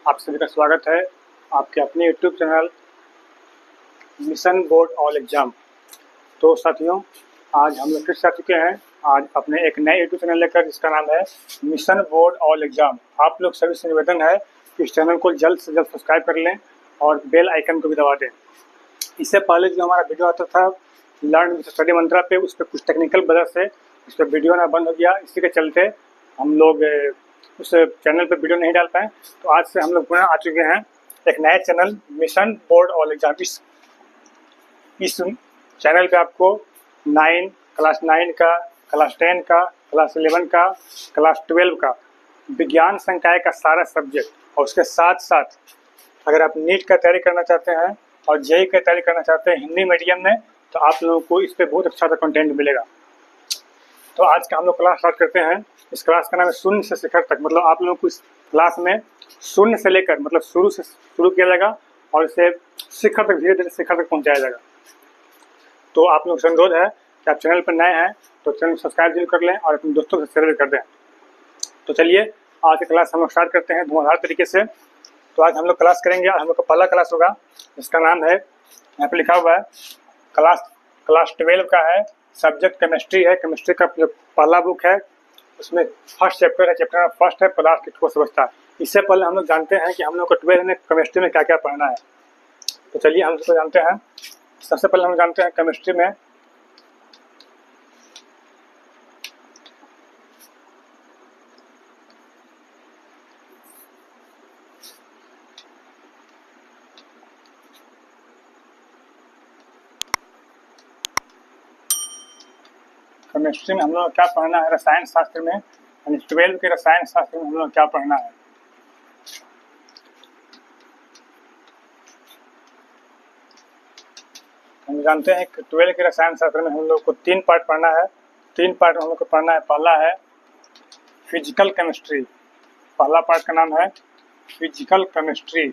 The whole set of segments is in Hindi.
आप सभी का स्वागत है आपके अपने YouTube channel mission board all exam. तो साथियों, आज हम लोग फिर से आ चुके हैं आज अपने एक नए यूट्यूब चैनल लेकर, जिसका नाम है मिशन बोर्ड ऑल एग्ज़ाम। आप लोग सभी से निवेदन है कि इस चैनल को जल्द से जल्द सब्सक्राइब कर लें और बेल आइकन को भी दबा दें। इससे पहले जो हमारा वीडियो आता था लर्न विद स्टडी मंत्रा पे, उस पर कुछ टेक्निकल वजह से उस पर वीडियो ना बंद हो गया। इसी के चलते हम लोग उस चैनल पे वीडियो नहीं डाल पाए। तो आज से हम लोग पुनः आ चुके हैं एक नया channel mission board all exam. इस चैनल पे आपको क्लास 9 का, क्लास 10 का, क्लास 11 का, क्लास 12 का विज्ञान संकाय का सारा सब्जेक्ट, और उसके साथ साथ अगर आप नीट का तैयारी करना चाहते हैं और जेईई का तैयारी करना चाहते हैं हिंदी मीडियम में, तो आप लोगों को इस पे बहुत अच्छा सा कंटेंट मिलेगा। तो आज का हम लोग क्लास स्टार्ट करते हैं। इस क्लास का नाम है शून्य से शिखर तक। मतलब आप लोगों को इस क्लास में शून्य से लेकर मतलब शुरू किया जाएगा और इसे शिखर तक, धीरे धीरे शिखर तक पहुंचाया जाएगा। तो आप लोग से अनुरोध है कि आप चैनल पर नए हैं तो चैनल सब्सक्राइब जरूर कर लें और अपने दोस्तों से शेयर भी कर दें। तो चलिए आज की क्लास हम लोग स्टार्ट करते हैं धुआंधार तरीके से। तो आज हम लोग क्लास करेंगे, हम लोग का पहला क्लास होगा जिसका नाम है, यहाँ पे लिखा हुआ है क्लास 12 का है, सब्जेक्ट केमिस्ट्री है। केमिस्ट्री का जो पहला बुक है उसमें फर्स्ट चैप्टर है, चैप्टर नंबर फर्स्ट है पदार्थ की ठोस अवस्था। इससे पहले हम लोग जानते हैं कि हम लोग को 12 में केमिस्ट्री में क्या क्या पढ़ना है। तो चलिए हम इसको जानते हैं। सबसे पहले हम जानते हैं केमिस्ट्री में हम लोग क्या पढ़ना है। रसायन शास्त्र में यानी 12 के रसायन शास्त्र में हम लोग क्या पढ़ना है। हम जानते हैं कि 12 के रसायन शास्त्र में हम लोग को 3 पार्ट पढ़ना है। 3 पार्ट हम लोग को पढ़ना है। पहला है फिजिकल केमिस्ट्री। पहला पार्ट का नाम है फिजिकल केमिस्ट्री।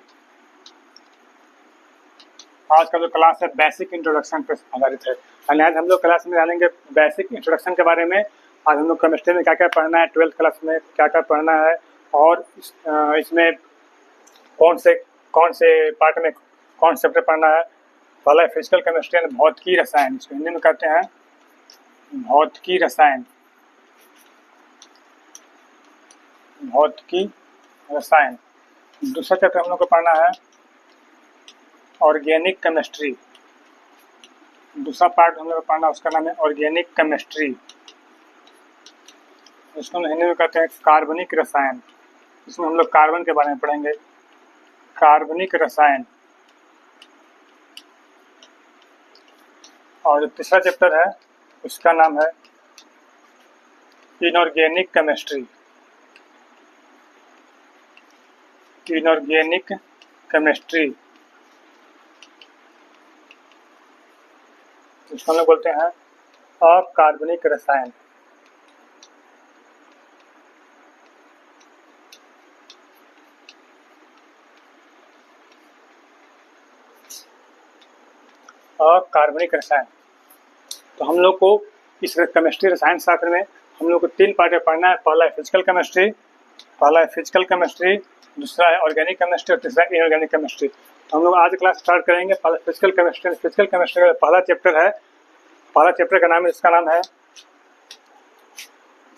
आज का जो क्लास है बेसिक इंट्रोडक्शन पर आधारित है। आज हम लोग क्लास में जानेंगे बेसिक इंट्रोडक्शन के बारे में। आज हम लोग केमिस्ट्री में क्या क्या पढ़ना है, 12th क्लास में क्या क्या पढ़ना है, और इसमें कौन से पार्ट में कौन चैप्टर पढ़ना है। पहला है फिजिकल केमिस्ट्री यानी भौतिकी रसायन, इसको हिंदी में कहते हैं भौतिकी रसायन। भौतिकी रसायन। दूसरा चैप्टर हम लोग को पढ़ना है ऑर्गेनिक केमिस्ट्री। दूसरा पार्ट हम लोग को पढ़ना, उसका नाम है ऑर्गेनिक केमिस्ट्री। इसको हम हिंदी में कहते हैं कार्बनिक रसायन। इसमें हम लोग कार्बन के बारे में पढ़ेंगे, कार्बनिक रसायन। और जो तीसरा चैप्टर है उसका नाम है इनऑर्गेनिक केमिस्ट्री। इनऑर्गेनिक केमिस्ट्री इसको हम लोग बोलते हैं अकार्बनिक रसायन। अकार्बनिक रसायन। तो हम लोग को इस केमिस्ट्री रसायन शास्त्र में हम लोग को 3 पार्ट में पढ़ना है। पहला है फिजिकल केमिस्ट्री, दूसरा है ऑर्गेनिक केमिस्ट्री और तीसरा इनऑर्गेनिक केमिस्ट्री। तो हम लोग आज क्लास स्टार्ट करेंगे पहले फिजिकल केमिस्ट्री। फिजिकल केमिस्ट्री का पहला चैप्टर है, पहला चैप्टर का नाम है, इसका नाम है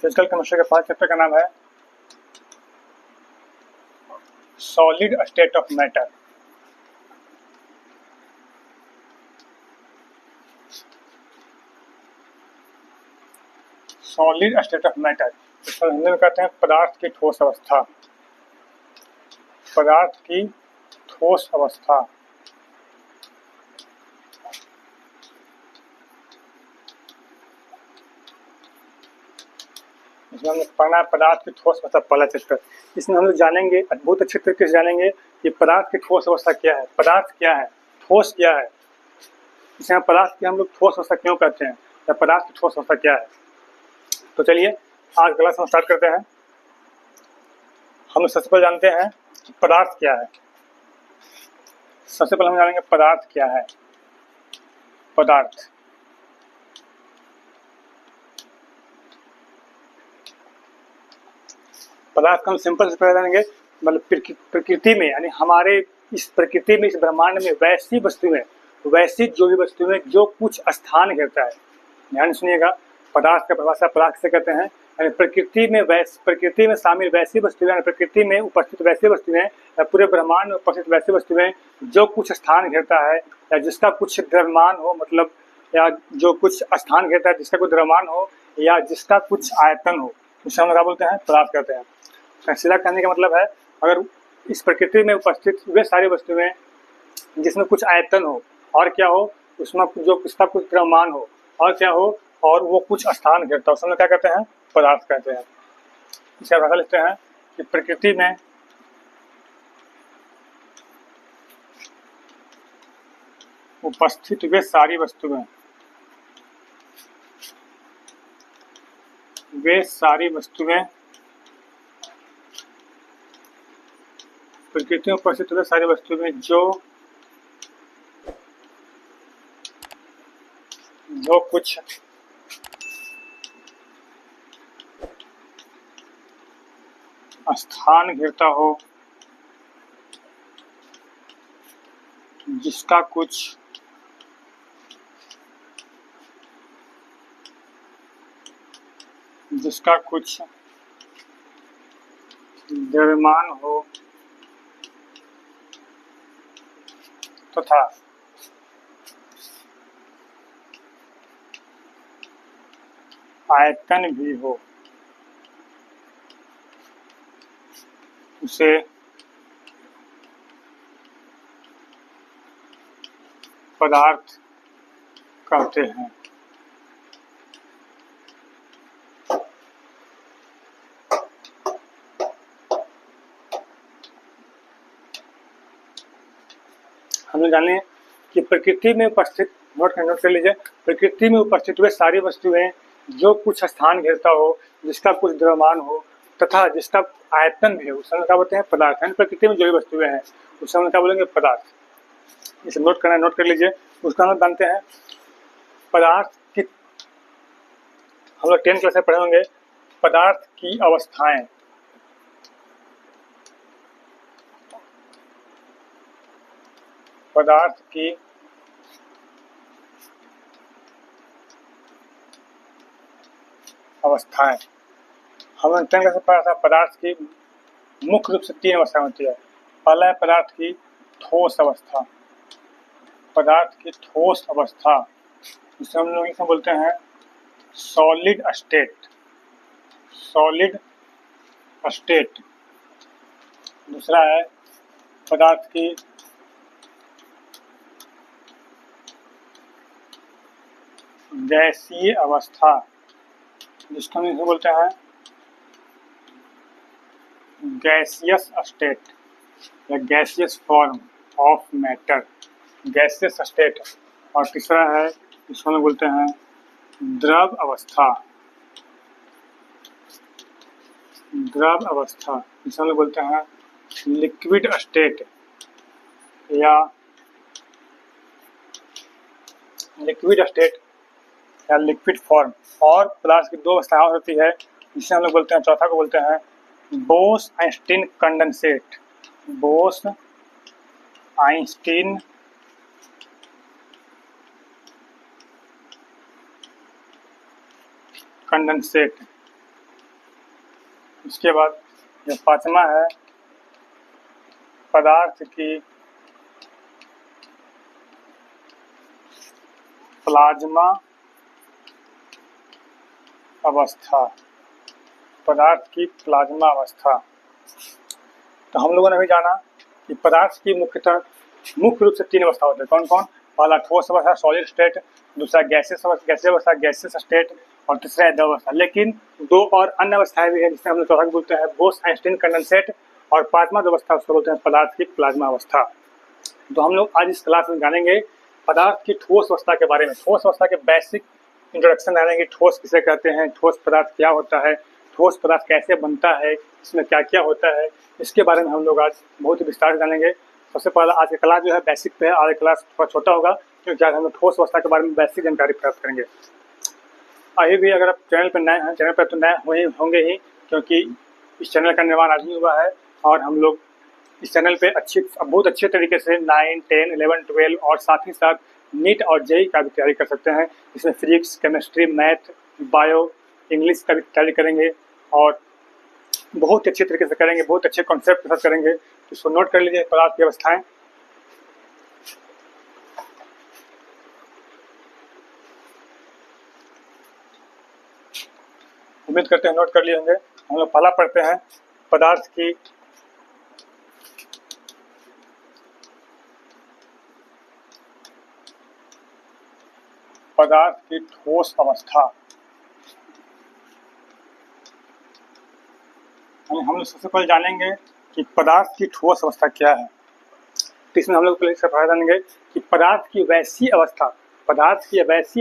फिजिकल केमिस्ट्री का पहला चैप्टर का नाम है solid state of matter. Solid state of matter, इसको हिंदी में कहते हैं पदार्थ की ठोस अवस्था। पदार्थ की ठोस अवस्था। इसमें हम पढ़ना है पदार्थ की ठोस अवस्था, पहला चैप्टर। इसमें हम लोग जानेंगे, बहुत अच्छे तरीके से जानेंगे कि पदार्थ की ठोस अवस्था क्या है, पदार्थ क्या है, ठोस क्या है। इसमें पदार्थ की हम लोग ठोस अवस्था क्यों कहते हैं या पदार्थ की ठोस अवस्था क्या है। तो चलिए आज क्लास हम स्टार्ट करते हैं। हम सबसे पहले जानते हैं कि पदार्थ क्या है। सबसे पहले हम जानेंगे पदार्थ क्या है। पदार्थ पदार्थ को हम सिंपल से पहले जानेंगे मतलब प्रकृति में, यानी हमारे इस प्रकृति में, इस ब्रह्मांड में वैसी वस्तुएं, वैसी जो भी वस्तुएं जो कुछ स्थान घेरता है, ध्यान सुनिएगा, पदार्थ का परिभाषा पदार्थ से कहते हैं यानी प्रकृति में शामिल वैसी वस्तुएं, प्रकृति में उपस्थित वैसी वस्तुएं या पूरे ब्रह्मांड में उपस्थित वैसी वस्तुएं जो कुछ स्थान घेरता है या जिसका कुछ द्रव्यमान हो, मतलब या जो कुछ स्थान घेरता है जिसका कुछ द्रव्यमान हो या जिसका कुछ आयतन हो, उसे हम क्या बोलते हैं? पदार्थ कहते हैं। सीधा कहने का मतलब है अगर इस प्रकृति में उपस्थित वे सारी वस्तुएं जिसमें कुछ आयतन हो और क्या हो, उसमें जो उसका कुछ द्रव्यमान हो और क्या हो, और वो कुछ स्थान घेरता है, उसमें क्या कहते हैं? पदार्थ कहते हैं। इसका भाषा लिखते हैं कि प्रकृति में उपस्थित वे सारी वस्तुएं, प्रकृति में उपस्थित वे सारी वस्तुएं जो कुछ स्थान घेरता हो, जिसका कुछ द्रव्यमान हो तथा आयतन भी हो, उसे पदार्थ कहते हैं। हम जाने कि प्रकृति में उपस्थित, नोट कर लीजिए, प्रकृति में उपस्थित वे सारी वस्तुएं जो कुछ स्थान घेरता हो, जिसका कुछ द्रव्यमान हो तथा जिसका आयतन भी हो, उसे क्या बोलते हैं? पदार्थ। यानी प्रकृति में जो भी वस्तुएं हैं उसे हम क्या बोलेंगे? पदार्थ। इसे नोट कर लीजिए। उसका हम जानते हैं पदार्थ की, हम लोग 10th क्लास में पढ़े होंगे, पदार्थ की अवस्थाएं। पदार्थ की अवस्थाएं हमने 10th क्लास में पढ़ा था। पदार्थ की मुख्य रूप से 3 अवस्थाएं होती है। पहला है पदार्थ की ठोस अवस्था, पदार्थ की ठोस अवस्था, जिसे हम लोग इसे बोलते हैं सॉलिड स्टेट। दूसरा है पदार्थ की गैसीय अवस्था, जिसको हम इसे बोलते हैं गैसियस स्टेट या gaseous form of matter, gaseous state. और तीसरा है जिसको हम बोलते हैं द्रव अवस्था, जिसे हम बोलते हैं लिक्विड स्टेट या लिक्विड फॉर्म। और पदार्थ की 2 अवस्थाएं होती है, जिसे हम लोग बोलते हैं, चौथा को बोलते हैं बोस-आइंस्टीन कंडेंसेट। Bose-Einstein condensate. इसके बाद जो 5वां है पदार्थ की प्लाज्मा अवस्था, पदार्थ की प्लाज्मा अवस्था। तो हम लोगों ने भी जाना कि पदार्थ की मुख्य रूप से 3 अवस्था होते हैं। कौन कौन? पहला ठोस अवस्था सॉलिड स्टेट, दूसरा गैसियस अवस्था गैसियस स्टेट, और तीसरा है द्रव अवस्था। लेकिन 2 और अन्य अवस्थाएं भी है, जिसे हम लोग चौथा बोलते हैं बोस-आइंस्टीन कंडेंसेट, और 5वां जो अवस्था उसको बोलते हैं पदार्थ की प्लाज्मा अवस्था। तो हम लोग आज इस क्लास में जानेंगे पदार्थ की ठोस अवस्था के बारे में, ठोस अवस्था के बेसिक इंट्रोडक्शन जानेंगे। ठोस किसे कहते हैं, ठोस पदार्थ क्या होता है, ठोस पदार्थ कैसे बनता है, इसमें क्या क्या होता है, इसके बारे में हम लोग आज बहुत ही विस्तार जानेंगे। सबसे पहला आज का क्लास जो है बेसिक पे है, आज क्लास थोड़ा छोटा होगा क्योंकि आज हम लोग ठोस अवस्था के बारे में बेसिक जानकारी प्राप्त करेंगे। अभी भी अगर आप चैनल पर नए हैं, चैनल पर तो नए होंगे ही, क्योंकि इस चैनल का निर्माण आज ही हुआ है। और हम लोग इस चैनल पे बहुत अच्छे तरीके से 9, 10, 11, 12 और साथ ही साथ नीट और जेईई का भी तैयारी कर सकते हैं। इसमें physics, chemistry, math, bio, English का भी तैयारी करेंगे और बहुत अच्छे तरीके से करेंगे, बहुत अच्छे कॉन्सेप्ट के साथ करेंगे। तो इसको नोट कर लीजिए, पदार्थ की अवस्थाएं। उम्मीद करते हैं नोट कर लिए होंगे। हम लोग पहला पढ़ते हैं पदार्थ की ठोस अवस्था। हम लोग सबसे पहले जानेंगे कि पदार्थ की ठोस अवस्था क्या है। तो इसमें हम लोग पहले जानेंगे कि पदार्थ की वैसी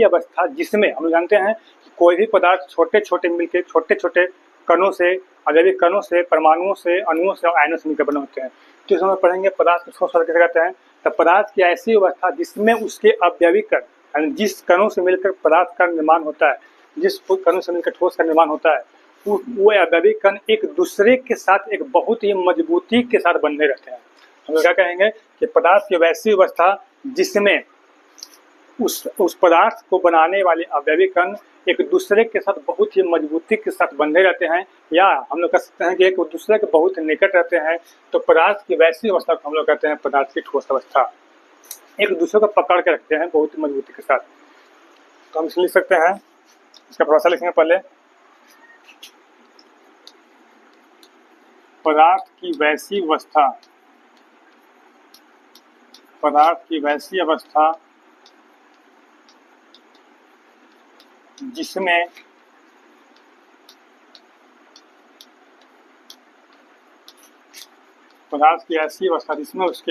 अवस्था जिसमें हम लोग जानते हैं कि कोई भी पदार्थ छोटे छोटे मिलकर छोटे छोटे कणों से, अजैविक कणों से, परमाणुओं से, अणुओं से और आयनों से मिलकर बने होते हैं। तो इसमें पढ़ेंगे पदार्थ की ठोस अवस्था कैसे कहते हैं। तो पदार्थ की ऐसी अवस्था जिसमें उसके अवयविक कण, यानी जिस कणों से मिलकर पदार्थ का निर्माण होता है, जिस कणों से मिलकर ठोस का निर्माण होता है, वो अवयविक कण एक दूसरे के साथ एक बहुत ही मजबूती के साथ बंधे रहते हैं। हम लोग क्या कहेंगे कि पदार्थ की वैसी अवस्था जिसमें उस पदार्थ को बनाने वाले अवयविक कण एक दूसरे के साथ बहुत ही मजबूती के साथ बंधे रहते हैं, या हम लोग कह सकते हैं कि एक दूसरे के बहुत निकट रहते हैं। तो पदार्थ की वैसी अवस्था को हम लोग कहते हैं पदार्थ की ठोस अवस्था। एक दूसरे को पकड़ के रखते हैं बहुत ही मजबूती के साथ। तो हम लिख सकते हैं, इसका परिभाषा लिखेंगे पहले। पदार्थ की वैसी अवस्था जिसमें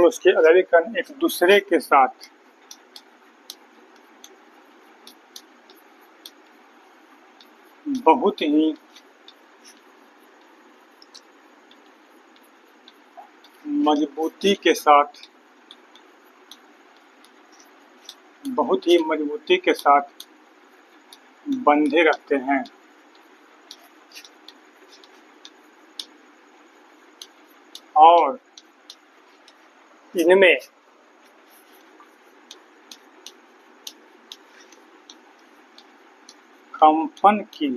उसके अवयविक कण एक दूसरे के साथ बहुत ही मजबूती के साथ बंधे रहते हैं। और इनमें कंपन की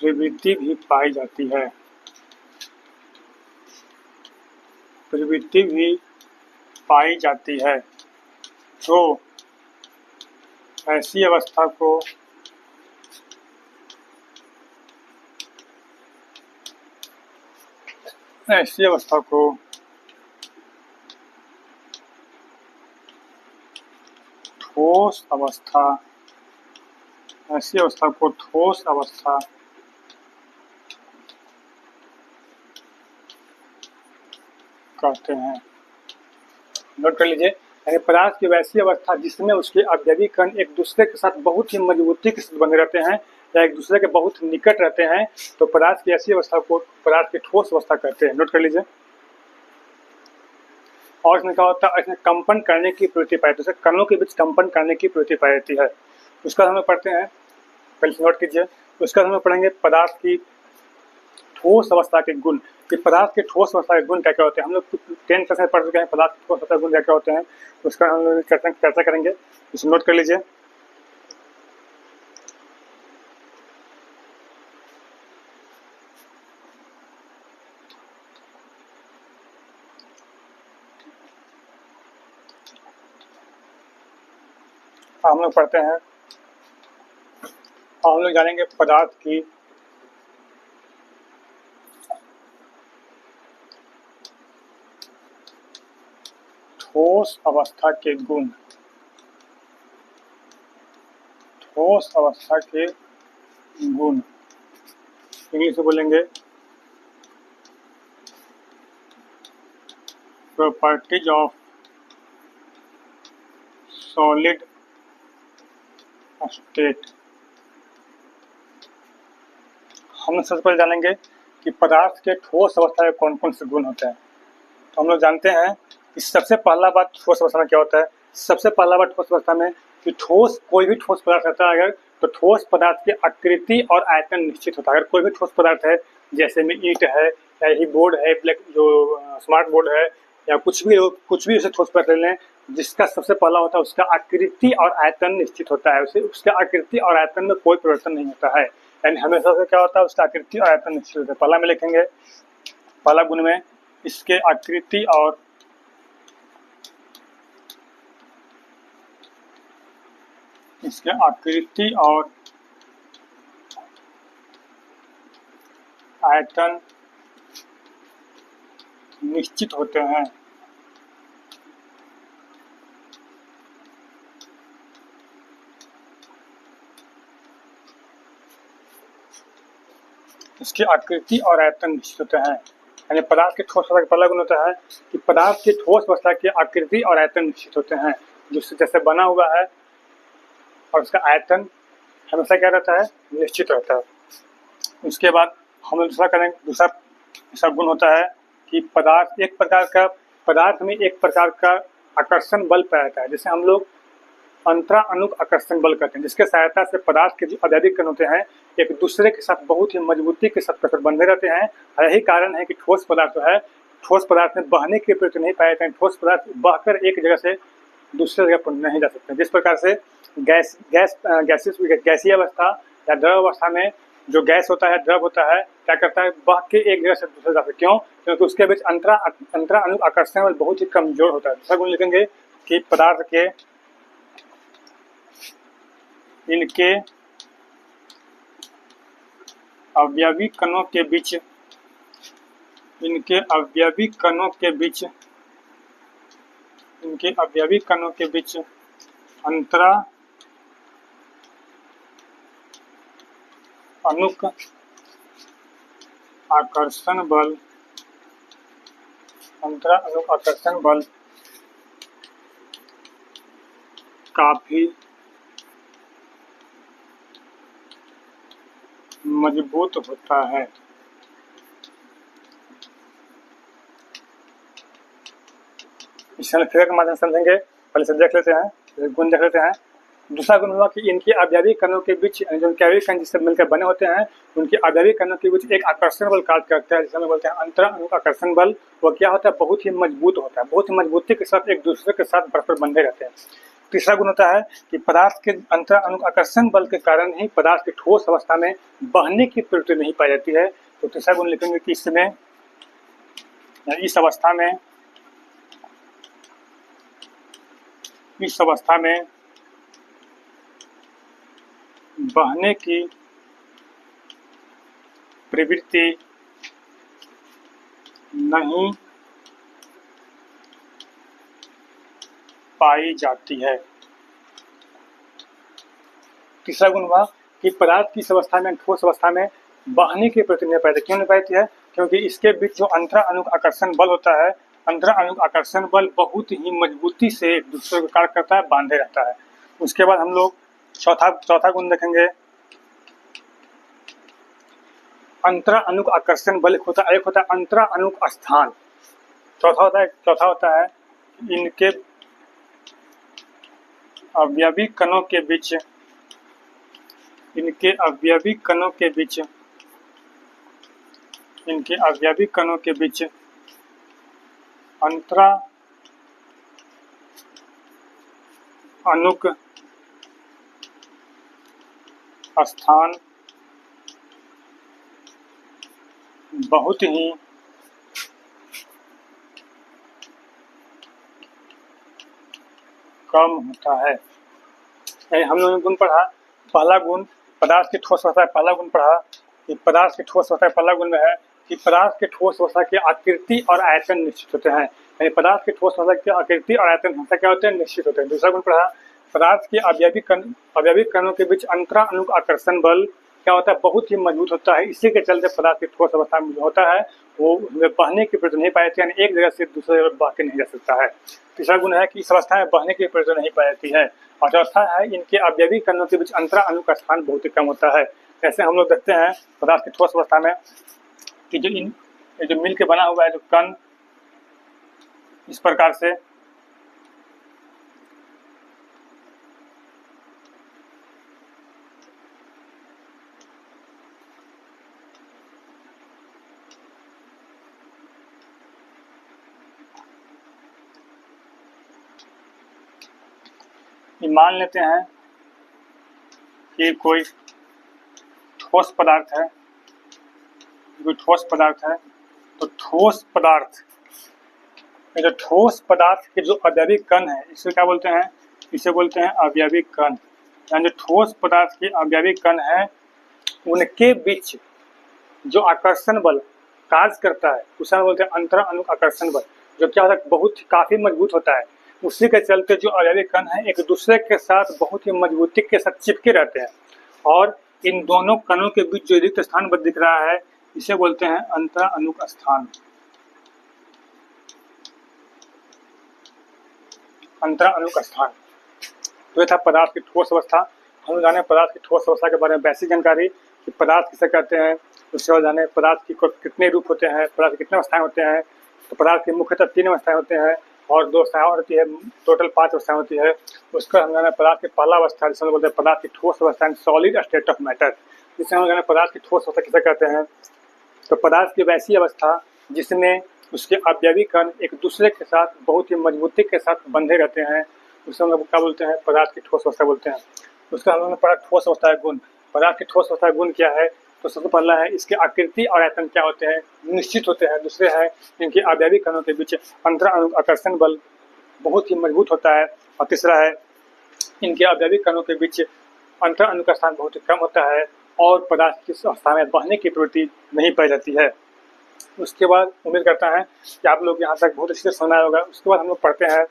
प्रवृत्ति भी पाई जाती है। तो ऐसी अवस्था को ठोस अवस्था कहते हैं। नोट कर लीजिए, यानी पदार्थ की वैसी अवस्था जिसमें उसके अवयविक कण एक दूसरे के साथ बहुत ही मजबूती के साथ बने रहते हैं या एक दूसरे के बहुत निकट रहते हैं, तो पदार्थ की ऐसी अवस्था को पदार्थ की ठोस अवस्था कहते हैं। नोट कर लीजिए। और इसमें क्या होता है, इसमें कंपन करने की प्रवृत्ति पाई जाती है, कणों के बीच कंपन करने की प्रवृत्ति पाई जाती है। उसका हम लोग पढ़ते हैं, पहले नोट कीजिए। उसका हम लोग पढ़ेंगे पदार्थ की ठोस अवस्था के गुण, कि पदार्थ के ठोस अवस्था के गुण क्या क्या होते हैं। हम लोग 10 क्लास में पढ़ चुके हैं पदार्थ के ठोस अवस्था के गुण क्या क्या होते हैं, उसका हम लोग चर्चा करेंगे। इसे नोट कर लीजिए। हम लोग पढ़ते हैं और हम लोग जानेंगे पदार्थ की ठोस अवस्था के गुण। इंग्लिश में बोलेंगे प्रॉपर्टीज ऑफ सॉलिड स्टेट। हम सबसे पहले जानेंगे कि पदार्थ के ठोस अवस्था के कौन कौन से गुण होते हैं। तो हम लोग जानते हैं कि सबसे पहला बात ठोस अवस्था में क्या होता है। सबसे पहला बात ठोस अवस्था में कि ठोस कोई भी ठोस पदार्थ रहता है अगर, तो ठोस पदार्थ की आकृति और आयतन निश्चित होता है। अगर कोई भी ठोस पदार्थ है, जैसे में ईंट है या यही बोर्ड है, ब्लैक जो स्मार्ट बोर्ड है, या कुछ भी उसे ठोस पदार्थ ले लें, जिसका सबसे पहला होता है उसका आकृति और आयतन निश्चित होता है। उसे उसका आकृति और आयतन में कोई परिवर्तन नहीं होता है, यानी हमेशा से क्या होता है उसका आकृति और आयतन निश्चित होता है। पहला में लिखेंगे, पहला गुण में इसके आकृति और आयतन निश्चित होते हैं। इसकी आकृति और आयतन निश्चित होते हैं, यानी पदार्थ के ठोस अवस्था का पहला गुण होता है कि पदार्थ की ठोस अवस्था की आकृति और आयतन निश्चित होते हैं, जिससे जैसे बना हुआ है, और उसका आयतन हमेशा क्या रहता है, निश्चित रहता है। उसके बाद हम दूसरा करेंगे, दूसरा गुण होता है कि पदार्थ में एक प्रकार का आकर्षण बल पाया जाता है, जिसे हम लोग अंतरा अनुक आकर्षण बल कहते हैं, जिसके सहायता से पदार्थ के जो अवयविक कण होते हैं एक दूसरे के साथ बहुत ही मजबूती के साथ परस्पर बंधे रहते हैं। यही कारण है कि ठोस पदार्थ जो है, ठोस पदार्थ में बहने की प्रवृत्ति नहीं पाए जाते हैं। ठोस पदार्थ बहकर एक जगह से दूसरे जगह पर नहीं जा सकते। जिस प्रकार से गैसीय अवस्था या द्रव अवस्था में जो गैस होता है, द्रव होता है, क्या करता है, बह के एक जगह से दूसरे जगह। क्यों? क्योंकि उसके बीच अंतरा अनुक आकर्षण बल बहुत ही कमजोर होता है। दूसरा गुण लिखेंगे कि पदार्थ के इनके अवयवी कणों के बीच अंतरा अनुक आकर्षण बल काफी मजबूत होता है। इसे फिर के माध्यम से समझेंगे। पहले से देख लेते हैं, गुण देख लेते हैं। दूसरा गुण हुआ कि इनके अवयवी कणों के बीच, जो इनके अवयवी कण जिससे मिलकर बने होते हैं, उनके अवयवी कणों के बीच एक आकर्षण बल कार्य करता है, जिसे हम बोलते हैं अंतरा अनुक आकर्षण बल। वो क्या होता है, बहुत ही मजबूत होता है, बहुत ही मजबूती के साथ एक दूसरे के साथ परस्पर बंधे रहते हैं। तीसरा गुण होता है कि पदार्थ के अंतरा अनुक आकर्षण बल के कारण ही पदार्थ की ठोस अवस्था में बहने की प्रवृत्ति नहीं पाई जाती है। तो तीसरा गुण लिखेंगे कि इसमें, इस अवस्था में बहने की प्रवृत्ति नहीं पाई जाती है। तीसरा गुण हुआ कि पदार्थ की अवस्था में, ठोस अवस्था में बहने की प्रवृत्ति नहीं पाई जाती। क्यों नहीं पाई जाती है? क्योंकि इसके बीच जो अंतरा अनुक आकर्षण बल होता है, अंतरा अनुक आकर्षण बल बहुत ही मजबूती से एक दूसरे को कार्य करता है, बांधे रहता है। उसके बाद हम लोग चौथा गुण देखेंगे। अंतरा अनुक आकर्षण बल एक होता है अंतरा अनुक स्थान। चौथा होता है इनके अवयवी कणों के बीच अंतरा अनुक स्थान बहुत ही कम होता है। हम लोगों ने गुण पढ़ा, पहला गुण पदार्थ की ठोस अवस्था, पहला गुण पढ़ा कि पदार्थ की ठोस अवस्था पहला गुण में है कि पदार्थ के ठोस अवस्था की आकृति और आयतन निश्चित होते हैं। यानी पदार्थ के ठोस अवस्था की आकृति और आयतन हमेशा क्या होते हैं, निश्चित होते हैं। दूसरा गुण पढ़ा, पदार्थ के अवयवी कणों के बीच अंतरा अनुक आकर्षण बल क्या होता है, बहुत ही मजबूत होता है। इसी के चलते पदार्थ की ठोस अवस्था में जो होता है वो बहने की प्रवृत्ति नहीं पाई जाती, यानी एक जगह से दूसरी जगह बह के नहीं जा सकता है। तीसरा गुण है कि इस अवस्था में बहने की प्रवृत्ति नहीं पाई जाती है। और चौथा है इनके अवयवी कणों के बीच अंतरा अनुक का स्थान बहुत ही कम होता है। जैसे हम लोग देखते हैं पदार्थ की ठोस अवस्था में कि जो मिल के बना हुआ है जो कण इस प्रकार से मान लेते हैं कि कोई ठोस पदार्थ है, तो ठोस पदार्थ में जो ठोस पदार्थ के जो अवयवी कण है, इसे क्या बोलते हैं? इसे बोलते हैं अवयवी कण। यानी जो ठोस पदार्थ के अवयवी कण है, उनके बीच जो आकर्षण बल कार्य करता है उसे हम बोलते हैं अंतर अणु आकर्षण बल, जो क्या होता है बहुत काफी मजबूत होता है। उसी के चलते जो अवयवी कण है एक दूसरे के साथ बहुत ही मजबूती के साथ चिपके रहते हैं, और इन दोनों कणों के बीच जो रिक्त स्थान बल दिख रहा है इसे बोलते हैं अंतर अणु स्थान। अंतर अणु स्थान। तो ये था पदार्थ की ठोस अवस्था। हम जाने पदार्थ की ठोस अवस्था के बारे में बेसिक जानकारी कि पदार्थ किसे कहते हैं, उसके बाद जाने पदार्थ की कितने रूप होते हैं, पदार्थ की कितने अवस्थाएं होते हैं। तो पदार्थ की मुख्यतः 3 अवस्थाएं होते हैं और 2 अवस्थाएं होती है, टोटल 5 अवस्थाएं होती है। उसका हम जाने पदार्थ की पहला अवस्था जिसे हम बोलते हैं पदार्थ की ठोस अवस्था, सॉलिड स्टेट ऑफ मैटर, जिसे हम जाने पदार्थ की ठोस अवस्था किसे कहते हैं। तो पदार्थ की वैसी अवस्था जिसमें उसके अवयवी कण एक दूसरे के साथ बहुत ही मजबूती के साथ बंधे रहते हैं, उसे हम लोग क्या बोलते हैं? पदार्थ की ठोस अवस्था बोलते हैं। उसका हम लोगों ने पढ़ा ठोस अवस्था गुण। पदार्थ की ठोस अवस्था गुण क्या है? तो सबसे पहला है इसके आकृति और आयतन क्या होते हैं? निश्चित होते हैं। दूसरे है इनके अवयवी कणों के बीच अंतर अणु आकर्षण बल बहुत ही मजबूत होता है, और तीसरा है इनके अवयवी कणों के बीच अंतर अणु का स्थान बहुत ही कम होता है और पदार्थ की अवस्था में बहने की प्रवृत्ति नहीं पाई जाती है। उसके बाद उम्मीद करता है कि आप लोग यहाँ तक बहुत अच्छे से सुना होगा। उसके बाद हम लोग पढ़ते हैं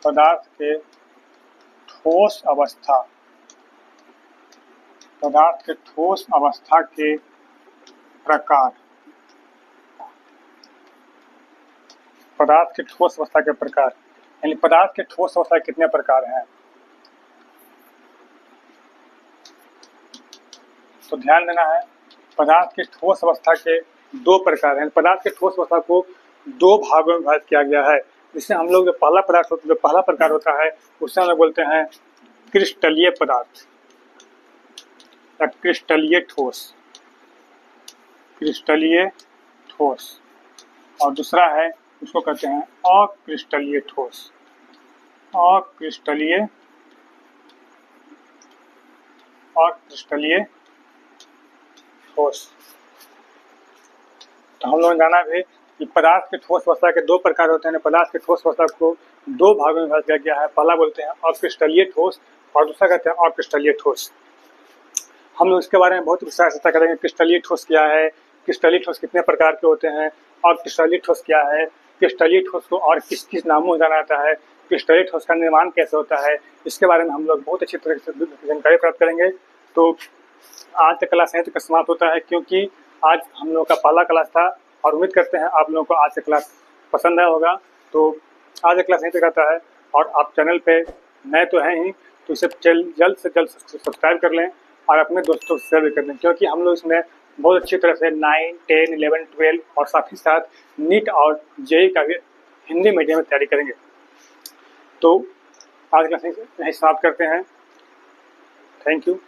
पदार्थ के ठोस अवस्था। पदार्थ के ठोस अवस्था के प्रकार। पदार्थ के ठोस अवस्था के प्रकार यानी पदार्थ के ठोस अवस्था कितने प्रकार हैं? तो ध्यान देना है, पदार्थ के ठोस अवस्था के 2 प्रकार हैं। पदार्थ के ठोस अवस्था को 2 भागों में विभाजित किया गया है, जिससे हम लोग जो पहला प्रकार होता है उसे हम लोग बोलते हैं क्रिस्टलीय पदार्थ या क्रिस्टलीय ठोस। क्रिस्टलीय ठोस। और दूसरा है उसको कहते हैं अक्रिस्टलीय ठोस। अक्रिस्टलीय ठोस। तो हम लोगों ने जाना भी कि पदार्थ के ठोस अवस्था के 2 प्रकार होते हैं। पदार्थ के ठोस अवस्था को 2 भागों में विभाजित किया गया है। पहला बोलते हैं अक्रिस्टलीय ठोस और दूसरा कहते हैं अक्रिस्टलीय ठोस। हम लोग इसके बारे में बहुत विस्तार से चर्चा करेंगे। क्रिस्टलीय ठोस क्या है, क्रिस्टलीय ठोस कितने प्रकार के होते हैं, और क्रिस्टलीय ठोस क्या है, क्रिस्टलीय ठोस को और किस किस नामों में जाना जाता है, क्रिस्टलीय ठोस का निर्माण कैसे होता है, इसके बारे में हम लोग बहुत अच्छी तरह से जानकारी प्राप्त करेंगे। तो आज का क्लास यहीं तक समाप्त होता है, क्योंकि आज हम लोग का पहला क्लास था और उम्मीद करते हैं आप लोगों को आज का क्लास पसंद आया होगा। तो आज का क्लास यहीं तक आता है, और आप चैनल पे नए तो हैं ही, तो इसे जल्द से जल्द सब्सक्राइब कर लें और अपने दोस्तों से शेयर भी कर दें, क्योंकि हम लोग इसमें बहुत अच्छी तरह से 9, 10, 11, 12 और साथ ही साथ नीट और जेईई का भी हिंदी मीडियम में तैयारी करेंगे। तो आज का यहीं समाप्त करते हैं। Thank you.